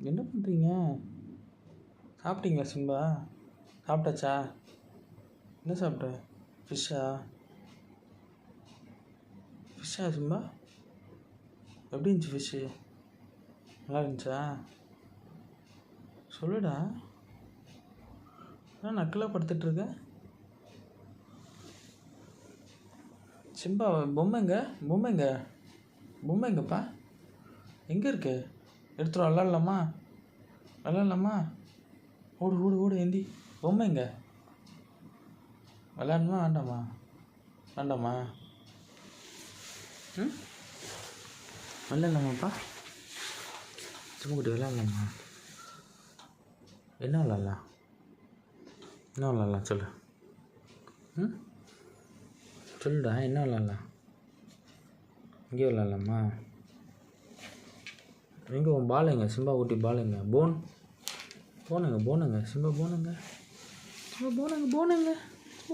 என்ன பண்ணுறீங்க? சாப்பிட்டீங்களா சிம்பா? சாப்பிட்டாச்சா? என்ன சாப்பிட்ட? ஃபிஷ்ஷா சிம்பா? எப்படி இருந்துச்சு ஃபிஷ்ஷு? நல்லா இருந்துச்சா? சொல்லுடா. என்ன நக்கலாக படுத்துட்ருக்க? சிம்பா பொம்மைங்கப்பா எங்கே இருக்கு? எடுத்துரும் விளாட்லாமா? ஓடு ஏந்தி. பொம்மைங்க விளாட்ணுமா வேண்டாமா? விளாட்லாமாப்பா? சிம்மக்குட்டி விளாட்லாமா? என்ன விளாட்லாம் சொல்லு. சொல்லுடா, என்ன விளாட்லாம்? இங்கே விளாட்லாமா? எங்கே உன் பாலுங்க? சிம்பா குட்டி பாலுங்க. போனுங்க சிம்பா போனுங்க.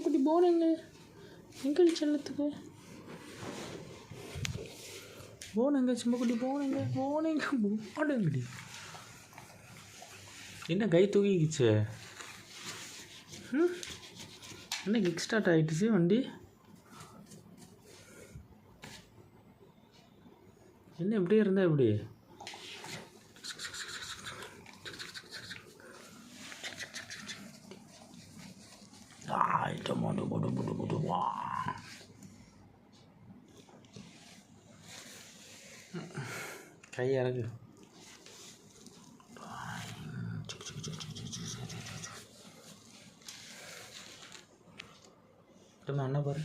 குட்டி போனுங்க. எங்கே செல்லத்துக்கு போனுங்க? சிம்பா குட்டி போனுங்கடி. என்ன கை தூக்கிக்கிச்சு? என்ன கிக் ஸ்டார்ட் ஆகிடுச்சு வண்டி? என்ன இப்படியே இருந்தா எப்படி? கை இறங்கு. அண்ணா பாரு,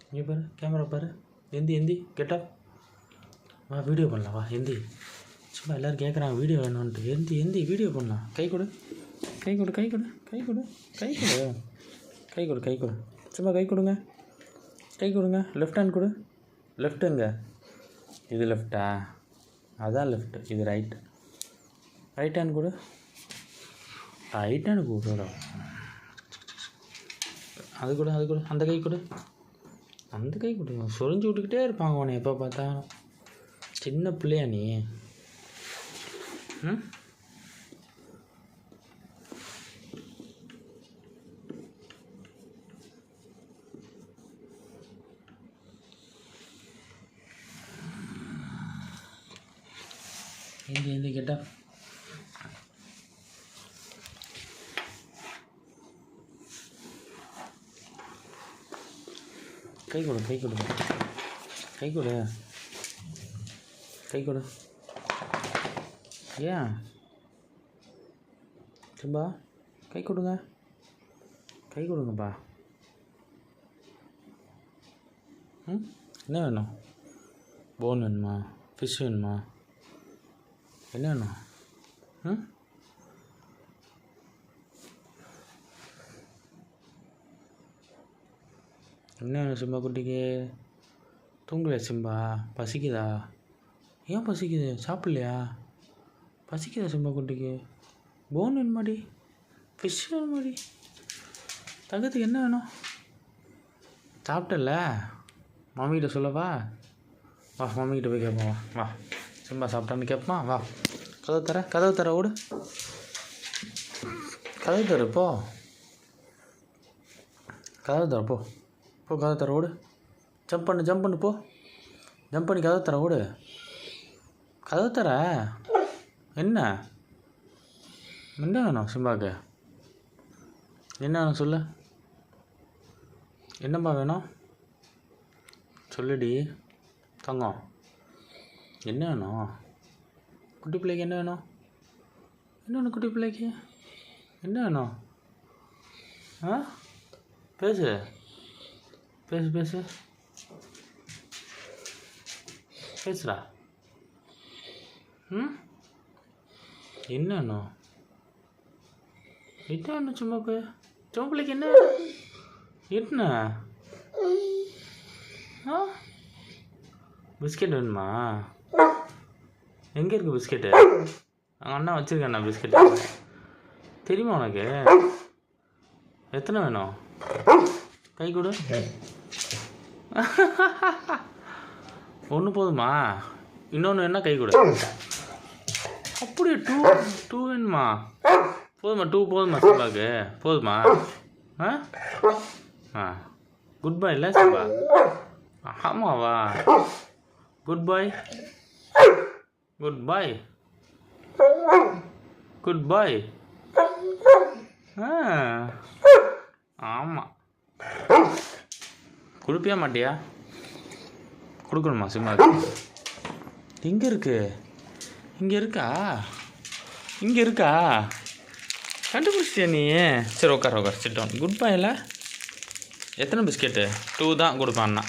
இங்கே பாரு, கேமரா பாரு. எந்தி கெட்டா வா, வீடியோ பண்ணலாம். வா எந்தி. சும்மா எல்லோரும் கேட்குறாங்க வீடியோ வேணும்ன்ட்டு. எந்தி வீடியோ பண்ணலாம். கை கொடு. சும்மா கை கொடுங்க. லெஃப்ட் ஹேண்ட் கொடு. லெஃப்ட்டுங்க. இது லெஃப்டா? அதான் லெஃப்ட்டு. இது ரைட் ஹேண்ட் கொடு. ரைட் ஹேண்ட் கொடு. அது கூட அந்த கை கொடு. சொரிஞ்சு விட்டுக்கிட்டே இருப்பாங்க உன்னை எப்போ பார்த்தாலும். சின்ன பிள்ளையா நீ? எந்தி கேட்டா கை கொடு. ஏன் சிம்பா? கை கொடுங்கப்பா. என்ன வேணும்? போன் வேணுமா? ஃபிஷ் வேணுமா? என்ன வேணும்? என்ன வேணும் சிம்பா குட்டிக்கு? தூங்கலையா சிம்பா? பசிக்குதா? ஏன் பசிக்குது? சாப்பிட்லையா? பசிக்குதா சிம்பா குட்டிக்கு? போன் வேணுமாடி? ஃபிஷ் வேணுமாடி? தங்கத்துக்கு என்ன வேணும்? சாப்பிட்டல? மம்மிகிட்ட சொல்லவா? வா, மம்மிக்கிட்ட போய் கேட்போம். வா, சிம்பா சாப்பிட்டான்னு கேட்பான். வா, கதவு தர ஓடு. கதவு தர போ. கதவு தர ஓடு. ஜம்ப் பண்ணு போ. ஜம்ப் பண்ணி கதவு தர ஓடு. கதவு தர. என்ன வேணும் சிம்பாக்கு? என்ன வேணும் சொல்லு. என்னம்மா வேணும் சொல்லுடி தங்கம். என்ன வேணும் குட்டி பிள்ளைக்கு? என்ன வேணும் குட்டி பிள்ளைக்கு? என்ன வேணும்? பேசு. பேசுடா. என்ன வேணும்? சும்மா பிள்ளைக்கு என்ன வேணும்? என்ன பிஸ்கெட் வேணுமா? எங்கே இருக்குது பிஸ்கெட்டு? அண்ணா வச்சுருக்கேண்ணா பிஸ்கெட்டு. தெரியுமா உனக்கு? எத்தனை வேணும்? கை கொடு. ஒன்று போதுமா? இன்னொன்று என்ன? கை கொடு. அப்படியே டூ டூ வேணுமா? போதுமா? டூ போதுமா சிம்பாக்கு? போதுமா? ஆ ஆ குட் பாய் இல்லை சிம்பா? ஆமாவா? Good bye good bye good பாய். ஆ ஆமாம். கொடுப்பியா மாட்டியா? கொடுக்கணுமா சிம்மாக்கு? எங்கே இருக்கு? இங்கே இருக்கா? இங்கே இருக்கா? கண்டுபிடிச்சிட்டியா நீ? சரி உட்கார் சிட் டவுன். குட் பாயில் எத்தனை பிஸ்கெட்டு? 2 தான் கொடுப்பான்னா.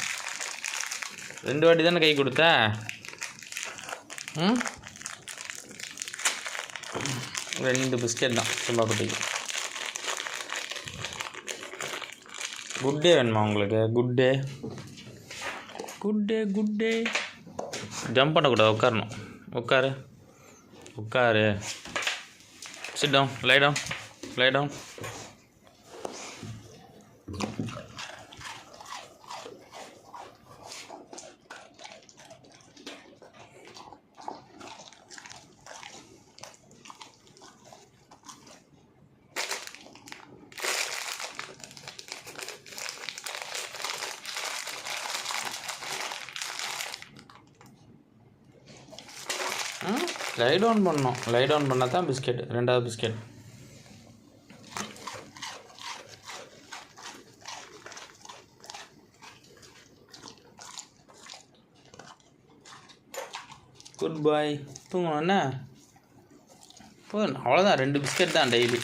2 வாட்டி தானே கை கொடுத்த? ம் 2 பிஸ்கெட் தான் சிம்பா குட்டிக்கு. குட் டே வேணுமா உங்களுக்கு? Good day good day good day. Jump பண்ணக்கூடாது, உட்காரணும். உட்காரு. Sit down, lie down. Lie down பண்ணணும். லை டவுன் பண்ணால் தான் பிஸ்கெட். 2வது பிஸ்கெட். குட் பாய். தூங்கணும் என்ன? போதும், அவ்வளோதான். 2 பிஸ்கெட் தான் டெய்லி.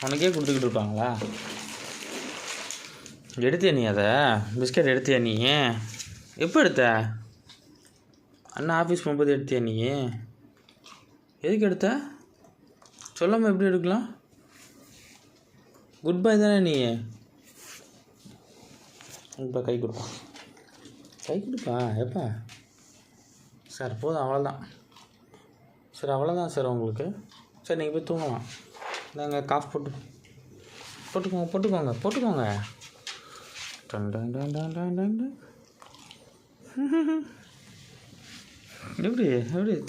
உனக்கே கொடுத்துக்கிட்டு இருப்பாங்களா? எடுத்தியா நீ அதை? பிஸ்கெட் எடுத்தியா நீ? எப்போ எடுத்த? அண்ணா ஆஃபீஸ் போகும்போது எடுத்தியா நீ? எதுக்கு எடுத்த? சொல்லாமல் எப்படி எடுக்கலாம்? குட் பாய் தானே நீ? இப்போ கை கொடுப்பா. எப்போ சார்? போதும், அவ்வளோதான். சரி அவ்வளோதான் சார் உங்களுக்கு. சரி நீங்கள் போய் தூங்கலாம். நாங்கள் காஃப் போட்டுக்கோங்க. எப்படி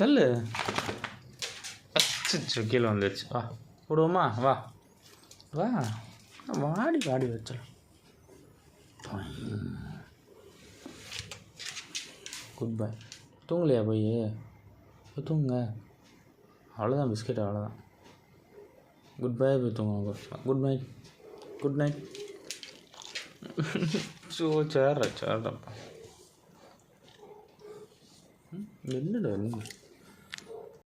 தள்ளு. அச்சு கீழே வந்துடுச்சு. வா விடுவோமா? வா வாடி வச்சிடலாம். குட் பாய். தூங்கலையா? போய் தூங்குங்க. அவ்வளோதான் பிஸ்கெட், அவ்வளோதான். குட் பாய். போய் தூங்குங்க. Good night. ஸோ சேர்றப்பா என்னடா